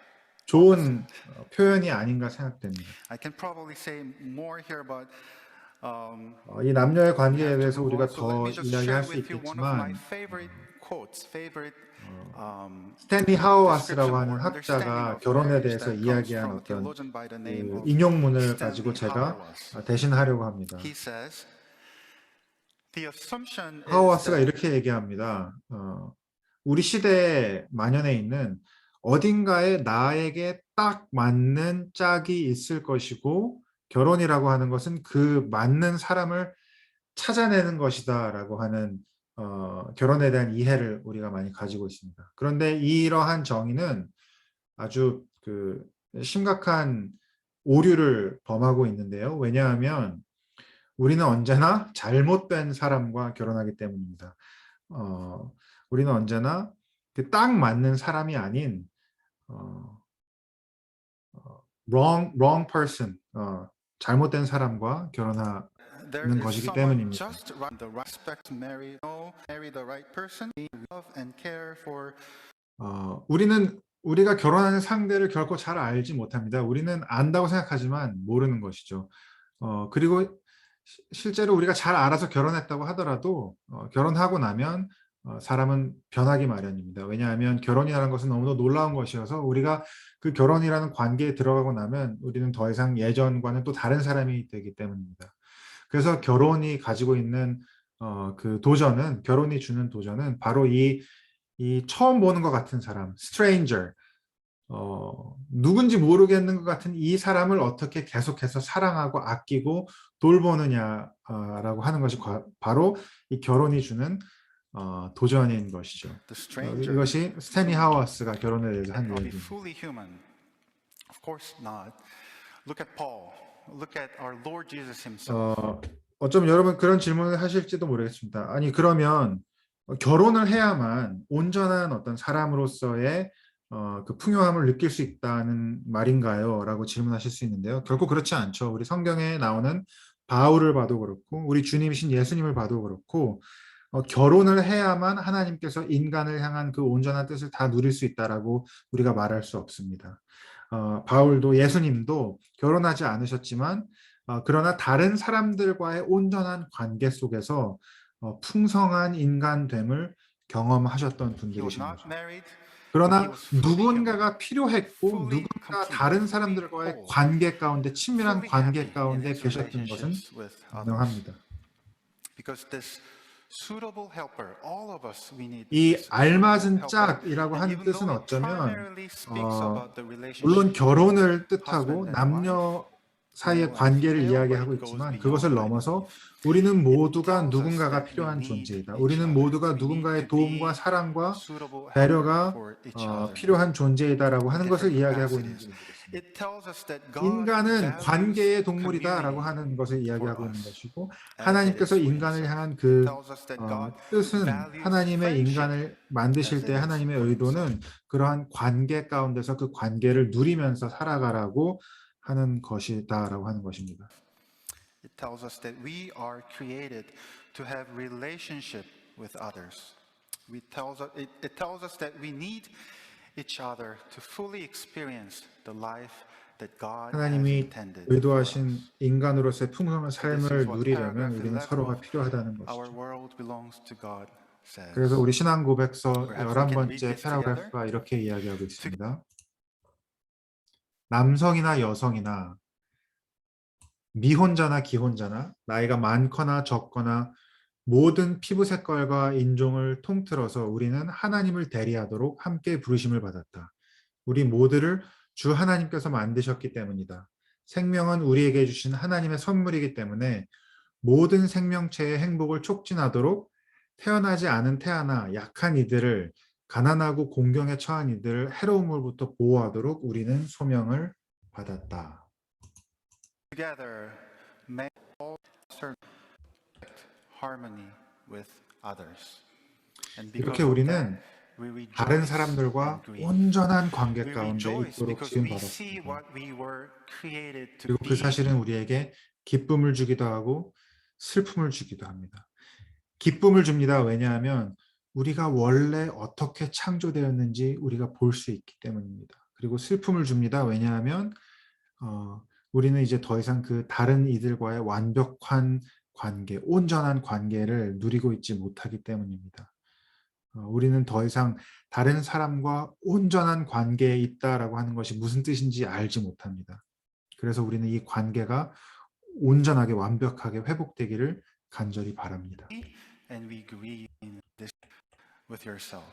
좋은 표현이 아닌가 생각됩니다. I can probably say more here, but 이 남녀의 we 관계에 have to 대해서 move on. 우리가 So let 더 me just 이야기할 share 수 with you one of my 있겠지만 favorite quotes, favorite 스탠리 하우아스라고 description 하는 or understanding 학자가 of 결혼에 marriage 대해서 that comes 이야기한 from a 어떤 theologian by the name 그 of 인용문을 가지고 Stanley 제가 Hauerwas. 대신하려고 합니다. He says, "The assumption is 하우아스가 that 이렇게 얘기합니다. 우리 시대에 만연해 있는 어딘가에 나에게 딱 맞는 짝이 있을 것이고 결혼이라고 하는 것은 그 맞는 사람을 찾아내는 것이다라고 하는 결혼에 대한 이해를 우리가 많이 가지고 있습니다. 그런데 이러한 정의는 아주 그 심각한 오류를 범하고 있는데요. 왜냐하면 우리는 언제나 잘못된 사람과 결혼하기 때문입니다. 우리는 언제나 그 딱 맞는 사람이 아닌 wrong person, 잘못된 사람과 결혼하는 there is 것이기 someone 때문입니다. just right, the respect to marry, no, marry the right person, love and care for." 우리가 결혼하는 상대를 결코 잘 알지 못합니다. 우리는 안다고 생각하지만 모르는 것이죠. 그리고 실제로 우리가 잘 알아서 결혼했다고 하더라도 결혼하고 나면 사람은 변하기 마련입니다. 왜냐하면 결혼이라는 것은 너무도 놀라운 것이어서 우리가 그 결혼이라는 관계에 들어가고 나면 우리는 더 이상 예전과는 또 다른 사람이 되기 때문입니다. 그래서 결혼이 가지고 있는 그 도전은, 결혼이 주는 도전은 바로 이 처음 보는 것 같은 사람, stranger, 누군지 모르겠는 것 같은 이 사람을 어떻게 계속해서 사랑하고 아끼고 돌보느냐라고 하는 것이 바로 이 결혼이 주는 도전인 것이죠. The stranger 이것이 스탠리 하우아스가 결혼에 대해서 한 will be 이야기입니다. fully human. Of course not. Look at Paul. Look at our Lord Jesus himself. 어쩌면 여러분 그런 질문을 하실지도 모르겠습니다. 아니 그러면 결혼을 해야만 온전한 어떤 사람으로서의 그 풍요함을 느낄 수 있다는 말인가요? 라고 질문하실 수 있는데요. 결코 그렇지 않죠. 우리 성경에 나오는 바울을 봐도 그렇고 우리 주님이신 예수님을 봐도 그렇고 결혼을 해야만 하나님께서 인간을 향한 그 온전한 뜻을 다 누릴 수 있다라고 우리가 말할 수 없습니다. 바울도 예수님도 결혼하지 않으셨지만 그러나 다른 사람들과의 온전한 관계 속에서 풍성한 인간됨을 경험하셨던 He was 분들이신 not 거죠. married. 그러나 He was fully 누군가가 필요했고 fully 누군가 complete, 다른 fully 사람들과의 whole, 관계 가운데 친밀한 fully 관계 happy in 가운데 his 계셨던 것은 relationships with others. 분명합니다. Because this suitable helper, all of us, we need 이 this 알맞은 suitable helper. 짝이라고 And 하는 even 뜻은 though it 어쩌면 primarily speaks about the relationship 물론 결혼을 husband 뜻하고 and 남녀 wife, 사이의 male and 관계를 female, but 이야기하고 it goes 있지만 beyond, 그것을 I 넘어서 believe. 우리는 모두가 tells us 누군가가 that we 필요한 need 존재이다. each 우리는 other. 모두가 We need 누군가의 to 도움과 be 사랑과 suitable helper 배려가 for each other 필요한 존재이다라고 in 하는 것을 different 이야기하고 capacities. 있는지 모르겠습니다. It tells us that God 인간은 values 관계의 동물이다라고 community 하는 것을 for 이야기하고 있는 us 것이고 as it 하나님께서 is for 인간을 himself. 향한 It 그 tells us that God 뜻은 values 하나님의 friendship 인간을 만드실 as 때 it is 하나님의 for himself. 의도는 그러한 관계 가운데서 그 관계를 누리면서 살아가라고 하는 것이다라고 하는 것입니다. It tells us that we are created to have relationship with others. It tells us that we need each other to fully experience the life that God has 하나님이 intended for 의도하신 us. 인간으로서의 풍성한 So this is 삶을 what 누리려면 paragraph 우리는 11 서로가 of 필요하다는 Our 것이죠. world belongs to God says. 그래서 우리 신앙 고백서 Perhaps we can read 11번째 this together. 패러그래프가 이렇게 이야기하고 있습니다. 남성이나 여성이나 미혼자나 기혼자나 나이가 많거나 적거나 모든 피부 색깔과 인종을 통틀어서 우리는 하나님을 대리하도록 함께 부르심을 받았다. 우리 모두를 주 하나님께서 만드셨기 때문이다. 생명은 우리에게 주신 하나님의 선물이기 때문에 모든 생명체의 행복을 촉진하도록 태어나지 않은 태아나 약한 이들을 가난하고 공경에 처한 이들을 해로움으로부터 보호하도록 우리는 소명을 받았다. Together, may all serve harmony with others. And because 이렇게 of 우리는 that, we rejoice 다른 사람들과 and grieve. 온전한 관계 We 가운데 rejoice 있도록 because we 지음받았습니다. see what we were created to 그리고 그 be. 사실은 우리에게 기쁨을 주기도 하고 슬픔을 주기도 합니다. 기쁨을 줍니다. 왜냐하면 우리가 원래 어떻게 창조되었는지 우리가 볼 수 있기 때문입니다. 그리고 슬픔을 줍니다. 왜냐하면 우리는 이제 더 이상 그 다른 이들과의 완벽한 관계, 온전한 관계를 누리고 있지 못하기 때문입니다. 우리는 더 이상 다른 사람과 온전한 관계에 있다라고 하는 것이 무슨 뜻인지 알지 못합니다. 그래서 우리는 이 관계가 온전하게 완벽하게 회복되기를 간절히 바랍니다. And we agree in this with yourself.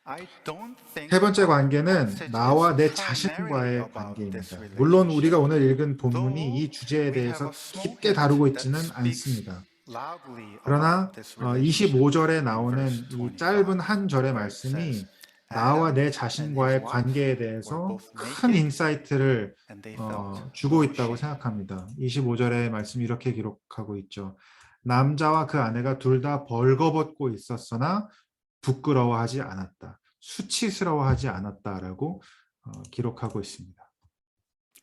I don't think 세 번째 our 관계는 passage 나와 is 내 primarily 자신과의 about this 관계입니다. 물론 우리가 오늘 relationship. 읽은 본문이 이 주제에 We have 대해서 a small 깊게 hint 다루고 that 있지는 speaks 않습니다. loudly 그러나 about this relationship. 25절에 In 나오는 verse 이 25, 짧은 한 절의 where it says, 말씀이 나와 내 Adam and 자신과의 his wife 관계에 were 대해서 both 큰 naked 인사이트를 and they felt 주고 no 있다고 shame. 생각합니다. 25절의 말씀이 이렇게 기록하고 있죠. 남자와 그 아내가 둘 다 벌거벗고 있었으나 부끄러워하지 않았다. 수치스러워하지 않았다라고 기록하고 있습니다.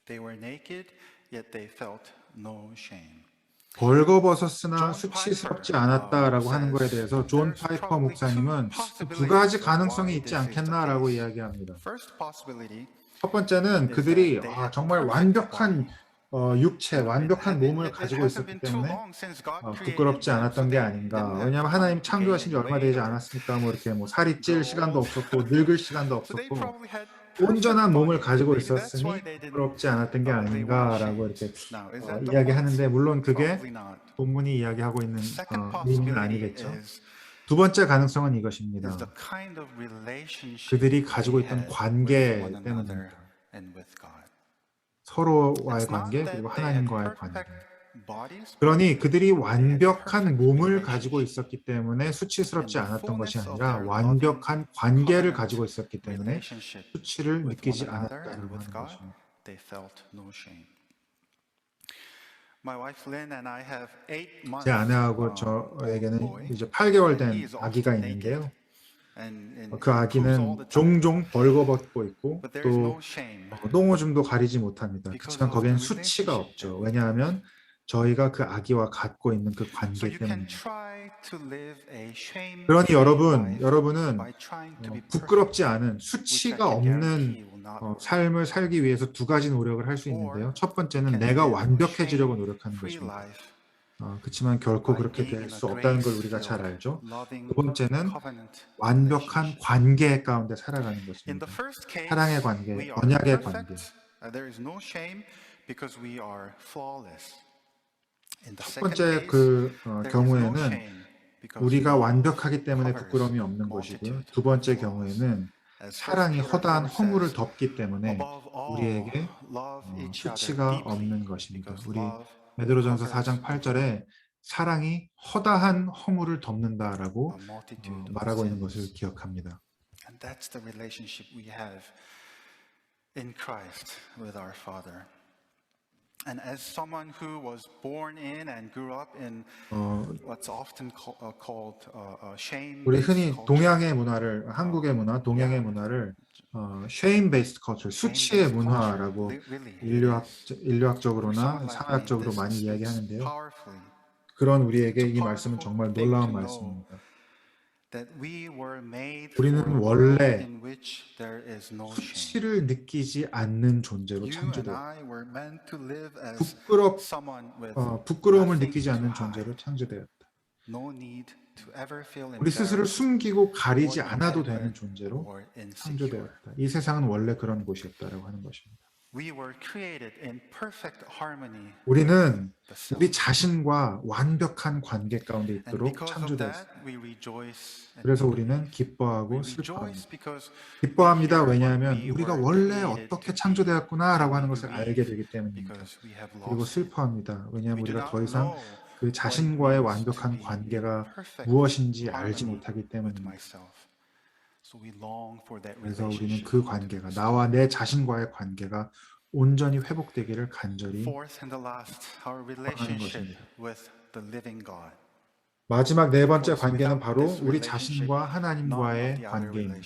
They were naked, yet they felt no shame. 벌거벗었으나 John 수치스럽지 Piper, 않았다라고 하는 것에 says 대해서 존 there's 파이퍼 probably 목사님은 two 두 가지 possibilities 가능성이 why 있지 this is the 않겠나라고 case. 이야기합니다. First possibility 첫 번째는 is 그들이 that they had 정말 perfect 완벽한 body. 육체, 완벽한 몸을 It 가지고 hasn't 있었기 been too 때문에 long since God created 부끄럽지 them, so 않았던 게 they 아닌가. didn't have 왜냐하면 time 하나님 to gain 창조하신 지 any 얼마 weight 되지 or 않았으니까 뭐 이렇게 뭐 살이 찔 grow 시간도 old. 없었고 늙을 시간도 So they 없었고 probably had perfect 온전한 몸을 body. 가지고 Maybe that's why 있었으니 they didn't. 부끄럽지 않았던 게 They weren't 아닌가라고 ashamed. 이렇게 Now, is that the 이야기하는데 point? 물론 그게 Probably not. 본문이 이야기하고 있는 Second 의미는 possibility 아니겠죠. is 두 번째 가능성은 the 이것입니다. kind of relationship 그들이 가지고 they 있던 had with 관계 one another 때문입니다. and with God. 서로와의 It's not 관계 that 그리고 they had 하나님과의 관계. perfect bodies, 그러니 그들이 but they had 완벽한 perfect 몸을 가지고 relationship. 있었기 때문에 In 수치스럽지 the 않았던 것이 fullness of 아니라 their 완벽한 loving 관계를 covenant 가지고 있었기 때문에 relationship 수치를 with one 느끼지 another and 않았다라고 with 하는 God, 것입니다. they felt no shame. My wife Lynn and I have 8 months 제 아내하고 old 저에게는 boy, 이제 8개월 and he 된 is 아기가 often naked. 있는데요. And 그 he poops all 아기는 the time. 종종 벌거벗고 있고 But there is 또 no shame 똥오줌도 가리지 못합니다. because 그렇지만 of the 거기엔 수치가 relationship 없죠. that we 왜냐하면 저희가 그 아기와 갖고 있는 그 So 관계 you can 때문입니다. try to live a 그러니 shame-free life 여러분은 by trying to be perfect, 부끄럽지 않은 which I 수치가 can 없는 guarantee will not work. 삶을 살기 위해서 두 가지 노력을 할 수 있는데요. Or 첫 you 번째는 can 내가 live a 완벽해지려고 노력하는 shame-free 것입니다. life 그렇지만 결코 by 그렇게 being 될 in 수 a 없다는 걸 우리가 잘 grace-filled, 알죠. loving 두 번째는 covenant 완벽한 relationship. 관계 가운데 살아가는 In 것입니다. the first case, 사랑의 관계, we are 언약의 관계. perfect. There is no shame because we are flawless. In the 첫 second 번째 case, 그 there is no 경우에는 shame because 우리가 love 완벽하기 때문에 covers 부끄러움이 없는 것이고요. multitude 두 번째 of flaws. 경우에는 As 사랑이 1 Peter 허다한 4 허물을 says, 덮기 때문에 above all, 우리에게 love each other 수치가 deeply 없는 것입니다. because 우리 love 베드로전서 covers 4장 8절에 사랑이 허다한 허물을 덮는다라고 a multitude of 말하고 있는 sins. 것을 기억합니다. And that's the relationship we have in Christ with our Father. And as someone who was born in and grew up in what's often called shame, 우리 흔히 동양의 문화를 한국의 문화, 동양의 문화를 shame based culture, 수치의 문화라고 인류학적으로나 사회학적으로 많이 이야기하는데요. 그런 우리에게 이 말씀은 정말 놀라운 말씀입니다. 우리는 원래 수치를 느끼지 않는 존재로 창조되었다. 부끄러움을 느끼지 않는 존재로 창조되었다. 우리 스스로 숨기고 가리지 않아도 되는 존재로 창조되었다. 이 세상은 원래 그런 곳이었다라고 하는 것입니다. 우리는 우리 자신과 완벽한 관계 가운데 있도록 창조되었습니다. 그래서 우리는 기뻐하고 슬퍼합니다. 기뻐합니다. 왜냐하면 우리가 원래 어떻게 창조되었구나라고 하는 것을 알게 되기 때문입니다. 그리고 슬퍼합니다. 왜냐하면 우리가 더 이상 그 자신과의 완벽한 관계가 무엇인지 알지 못하기 때문입니다. 그래서 우리는 그 관계가, 나와 내 자신과의 관계가 온전히 회복되기를 간절히 바라는 것입니다. 마지막 네 번째 관계는 바로 우리 자신과 하나님과의 관계입니다.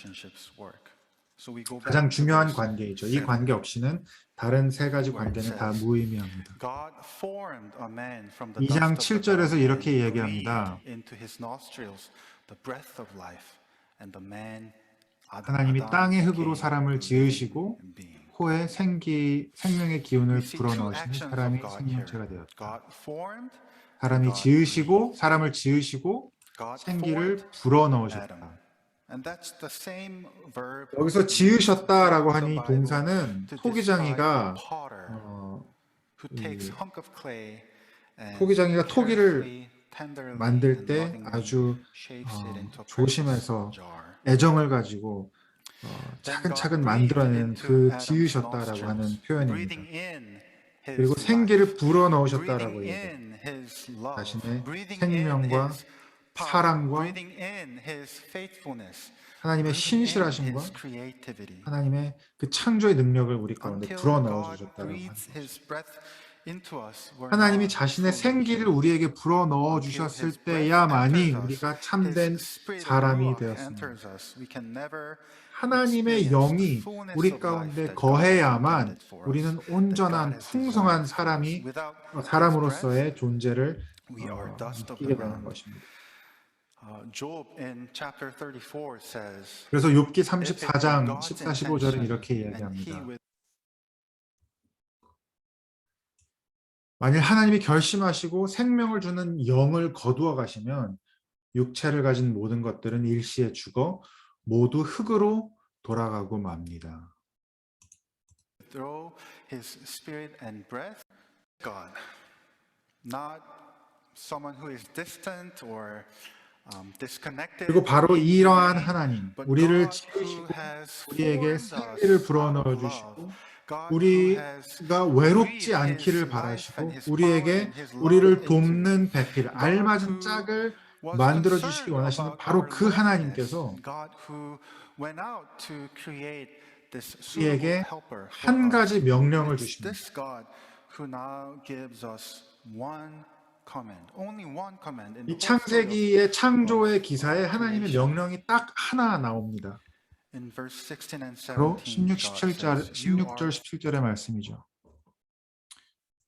So we go back 가장 to 중요한 verse 관계이죠. 이 7. 관계 없이는 다른 세 가지 Where it 관계는 다 says, 무의미합니다. God formed a man from the 2장 dust of the 7절에서 ground 이렇게 and 얘기합니다. breathed into his nostrils the breath of life, and the man 하나님이 Adam 땅의 흙으로 became 사람을 a 지으시고 living being. 코에 생명의 We 기운을 see two 불어넣으시니 actions of 사람이 God here. 생명체가 되었다. God formed and 사람이 God 지으시고 breathed. 사람을 지으시고 God 생기를 formed Adam. 불어넣으셨다. And that's the same verb 여기서 used 지으셨다라고 throughout 하는 the 이 Bible 동사는 to describe 토기장이가 a potter who takes 이 hunk of clay and 토기장이가 토기를 carefully, tenderly, 만들 and 때 lovingly 아주 shapes it into a 조심해서 precious jar. 애정을 가지고 Then 차근차근 God breathed 만들어낸 into 그 Adam's 지으셨다라고 하는 nostrils, 표현입니다. breathing in 그리고 his 생기를 life, 불어넣으셨다라고 breathing 얘기해요. in his love, 자신의 breathing in 생명과 his power, 사랑과 breathing in his faithfulness, 하나님의 breathing in 신실하심과 his creativity. 하나님의 그 창조의 능력을 우리 가운데 Until 불어넣어 God 주셨다라고 하는 breathes 거죠. his breath into us, we're 하나님이 not 자신의 fully 생기를 human. 우리에게 불어넣어 Until 주셨을 his breath 때야만이 enters us, 우리가 his 참된 spirit of 사람이 ruach 되었습니다. enters us, we can never 하나님의 experience the 영이 fullness 우리 of life 가운데 that God has 거해야만 intended for us, 우리는 that God 온전한 has 풍성한 designed for us. 사람이 Without his breath, 사람으로서의 존재를 we are dust of the 느끼게 되는 ground. 것입니다. Job in chapter 34 says, 그래서 욥기 if it were 34장 God's 14, 15절은 intention 이렇게 and he 이야기합니다. would 만일 하나님이 결심하시고 생명을 주는 영을 거두어 가시면 육체를 가진 모든 것들은 일시에 죽어 모두 흙으로 돌아가고 맙니다. throw his spirit and breath, God, not someone who is distant or disconnected. 그리고 바로 in 이러한 being, 하나님, but 우리를 God who 지으시고 has 우리에게 formed 생기를 us 불어넣어 out of 주시고 love. God who has 우리가 외롭지 breathed 않기를 his life 바라시고 and his power 우리를 and his love 우리를 into 돕는 배필, God 알맞은 who 짝을 was 만들어 주시기 concerned 원하시는 about 바로 our 그 loneliness. 하나님께서 God who went out to create this 우리에게 suitable helper for 한 us. 가지 명령을 It's 주십니다. this God who now gives us one command, only one command in the 이 whole story 창세기의 창조의 of 기사에 하나님의 creation. 명령이 딱 하나 나옵니다. In verse 16 and 바로 17, 16, God 17절, says, "You 16절, are 17절의 말씀이죠.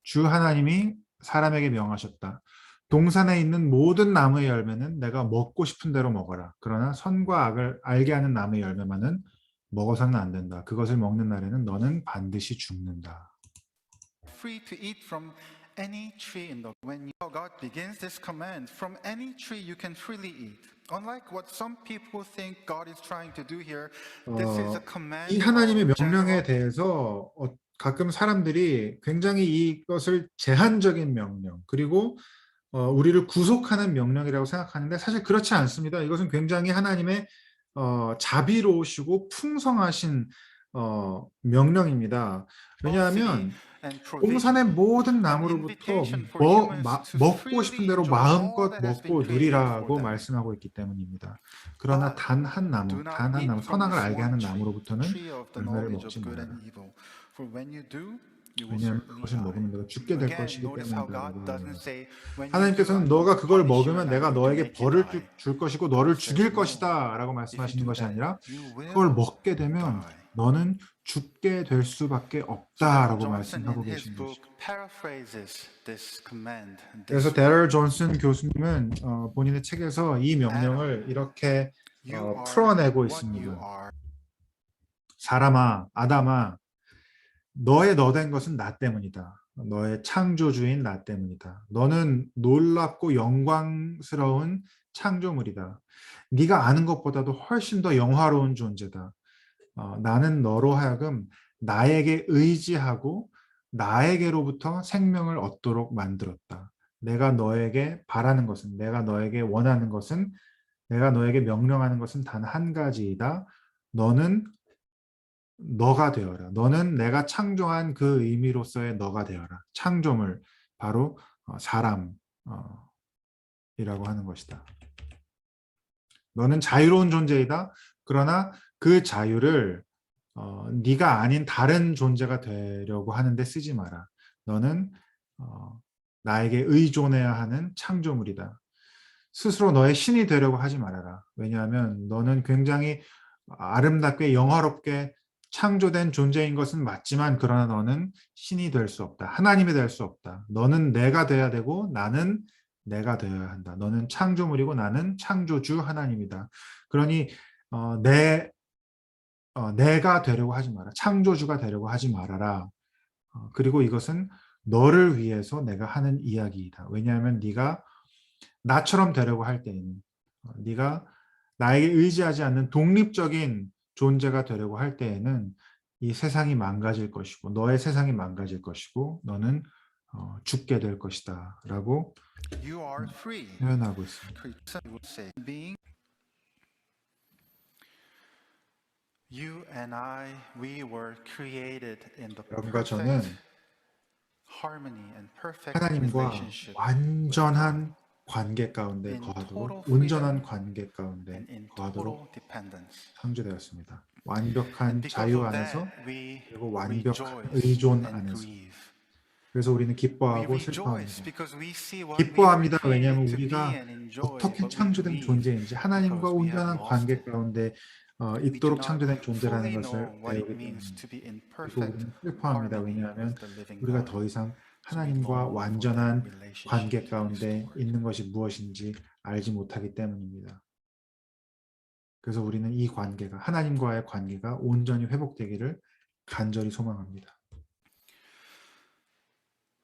주 하나님이 사람에게 명하셨다. 동산에 있는 모든 나무의 열매는 내가 먹고 싶은 대로 먹어라. 그러나 선과 악을 알게 하는 나무의 열매만은 먹어서는 안 된다. 그것을 먹는 날에는 너는 반드시 죽는다. free to eat from any tree in the when God begins this command from any tree you can freely eat. Unlike what some people think God is trying to do here, this is a command 이 하나님의 of 명령에 general 대해서 가끔 사람들이 굉장히 이것을 제한적인 명령 그리고 우리를 구속하는 명령이라고 생각하는데 사실 그렇지 않습니다. 이것은 굉장히 하나님의 자비로우시고 풍성하신 명령입니다. 왜냐하면 and 동산의 provision. 모든 An 나무로부터 invitation for humans to 먹고 싶은 freely 대로 enjoy 마음껏 all that has been 먹고 created for 누리라고 them. 말씀하고 있기 때문입니다. 그러나 But 단 한 do 나무, not 단 한 eat 나무, from 선악을 this 알게 one 하는 tree, the 나무로부터는 tree of the 열매를 knowledge of 먹지 good 말아라. and evil. For when you do, you will 왜냐하면 certainly 그것을 먹으면 die. 내가 죽게 될 Again, 것이기 notice how God 때문이다라고 doesn't say, when you do, 하나님께서는 I'm 너가 going to 그걸 punish you 먹으면 and I'm 내가 going to 너에게 make you 벌을 die. 줄 것이고 너를 God says, 죽일 no. 것이다 라고 If you 말씀하시는 do 것이 that, 아니라 you 그걸 will 먹게 되면 die. 너는 죽게 될 수밖에 So Darrell 없다라고 Johnson 말씀하고 in his 계신 book 것이죠. paraphrases this command. 그래서 This way. 데럴 존슨 교수님은 본인의 책에서 이 명령을 이렇게 You are 풀어내고 what you 있습니다. are. 사람아, 아담아, 너의 너된 것은 나 때문이다. 너의 창조주인 나 때문이다. 너는 놀랍고 영광스러운 창조물이다. 네가 아는 것보다도 훨씬 더 영화로운 존재다. 나는 너로 하여금 나에게 의지하고 나에게로부터 생명을 얻도록 만들었다. 내가 너에게 바라는 것은, 내가 너에게 원하는 것은, 내가 너에게 명령하는 것은 단 한 가지이다. 너는 너가 되어라. 너는 내가 창조한 그 의미로서의 너가 되어라. 창조물, 바로 사람이라고 하는 것이다. 너는 자유로운 존재이다. 그러나 그 자유를 네가 아닌 다른 존재가 되려고 하는데 쓰지 마라. 너는 나에게 의존해야 하는 창조물이다. 스스로 너의 신이 되려고 하지 말아라. 왜냐하면 너는 굉장히 아름답게 영화롭게 창조된 존재인 것은 맞지만 그러나 너는 신이 될 수 없다. 하나님이 될 수 없다. 너는 내가 돼야 되고 나는 내가 되어야 한다. 너는 창조물이고 나는 창조주 하나님이다. 그러니 내가 되려고 하지 마라. 창조주가 되려고 하지 말아라. 그리고 이것은 너를 위해서 내가 하는 이야기이다. 왜냐하면 네가 나처럼 되려고 할 때에는 네가 나에게 의지하지 않는 독립적인 존재가 되려고 할 때에는 이 세상이 망가질 것이고 너의 세상이 망가질 것이고 너는 죽게 될 것이다 라고 You are free. 표현하고 있습니다. Christian would say, being you and I, we were created in the 여러분과 저는 perfect harmony and perfect 하나님과 relationship 완전한 관계 가운데 in 거하도록 total 온전한 freedom 관계 가운데 and in 거하도록 total dependence. 창조되었습니다. And 완벽한 because 자유 of 안에서 that, we 그리고 완벽한 rejoice 의존 and 안에서 grieve. 그래서 우리는 We 기뻐하고 rejoice 슬퍼합니다. because we see what we were 기뻐합니다. created 왜냐하면 to be 우리가 and enjoy, 어떻게 but we 창조된 grieve 존재인지 하나님과 because we have 온전한 lost 관계 it. 가운데 We do 있도록 not 창조된 존재라는 fully 것을 know what it 배우기 means 때문입니다. to be in 그리고 perfect 우리는 슬퍼합니다. harmony 왜냐하면 with the living 우리가 God. 더 이상 So we 하나님과 long for that 완전한 relationship 관계 to be 가운데 restored. 있는 것이 무엇인지 알지 못하기 때문입니다. 그래서 우리는 이 관계가 하나님과의 관계가 온전히 회복되기를 간절히 소망합니다.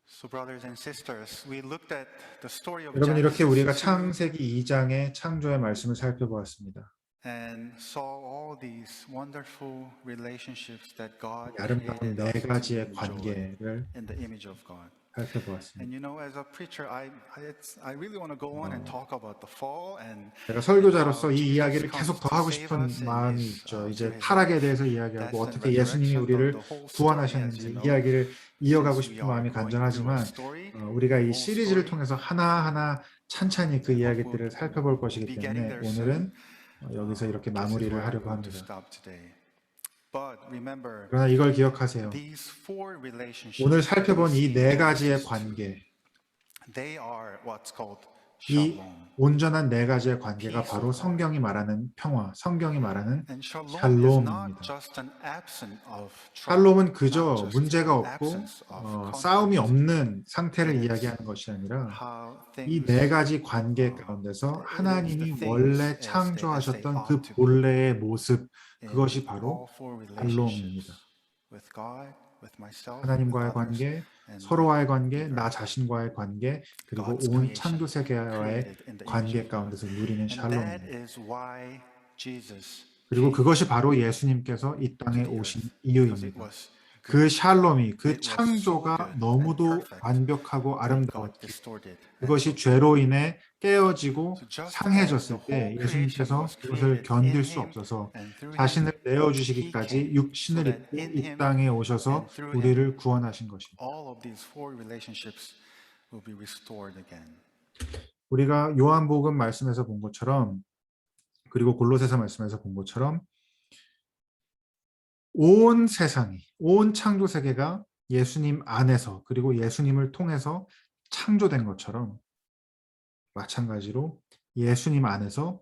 So brothers and sisters, we looked at the story of 여러분 이렇게 우리가 Genesis 2 창세기 2장의 창조의 말씀을 살펴보았습니다. and saw all these wonderful relationships that God 이 아름다운 created 네 us to 가지의 enjoy 관계를 in the image of God. 살펴보았습니다. And you know, as a preacher, I really want to go on and talk about the fall and 제가 설교자로서 이 Jesus 이야기를 comes 계속 더 to 하고 save 싶은 us and 마음이 his, 있죠. through 이제 his 타락에 대해서 death 이야기하고 and 어떻게 예수님이 resurrection, 우리를 the whole story, as 구원하셨는지 you know, 이야기를 이어가고 since we 싶은 are 마음이 going through a 간절하지만 story, 우리가 이 whole 시리즈를 story, 통해서 하나하나 찬찬히 그 and 이야기들을 we'll 살펴볼 것이기 be getting 때문에 there soon. 오늘은 여기서 이렇게 This is 마무리를 where I'm 하려고 going to 합니다. stop today. But remember, 그러나 이걸 기억하세요. these four relationships 오늘 that we 살펴본 see 이 in 네 가지의 Genesis 2, 관계, they are what's called 이 shalom. 온전한 네 가지의 관계가 바로 성경이 말하는 평화, 성경이 말하는 And shalom is not 샬롬입니다. just an absence of 샬롬은 trouble, 그저 not just 문제가 an 없고 absence of 싸움이 conflict. 없는 상태를 It is 이야기하는 것이 아니라 how 이 things 네 가지 관계 가운데서 하나님이 원래 창조하셨던 그 본래의 모습, in 그것이 바로 all four 샬롬입니다. relationships with God, with myself, with 하나님과의 others, 관계, and 서로와의 with 관계, the 나 earth. 자신과의 관계, 그리고 God's 온 creation, 창조 세계와의 created in the image 관계 of God. 가운데서 누리는 And that 샬롬입니다. is why Jesus 그리고 came 그것이 바로 예수님께서 이 땅에 to the 오신 earth, because it 이유입니다. was 그 샬롬이, 그 It was so 창조가 good 너무도 and perfect 완벽하고 that got 아름다웠기에 distorted and 그것이 so 죄로 인해 깨어지고 So just as 상해졌을 the 때 whole creation 예수님께서 was 그것을 created 견딜 in 수 him 없어서 and through him, 자신을 he 내어주시기까지 came 육신을 so that 입고 in 이 him 땅에 오셔서 and through him, 우리를 구원하신 것입니다. all of these four relationships will be restored again. 우리가 요한복음 말씀에서 본 것처럼 그리고 골로새서 말씀에서 본 것처럼 온 세상이, 온 창조 세계가 예수님 안에서 그리고 예수님을 통해서 창조된 것처럼 마찬가지로 예수님 안에서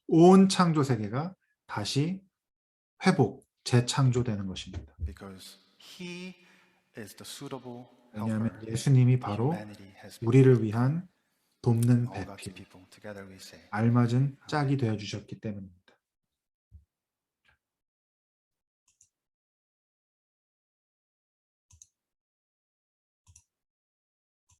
온 창조 세계가 다시 회복, 재창조되는 것입니다. Because he is the suitable 왜냐하면 helper 예수님이 바로 humanity has been 우리를 위한 돕는 all God's 배필, people. Together we say. 알맞은 짝이 되어 주셨기 때문입니다.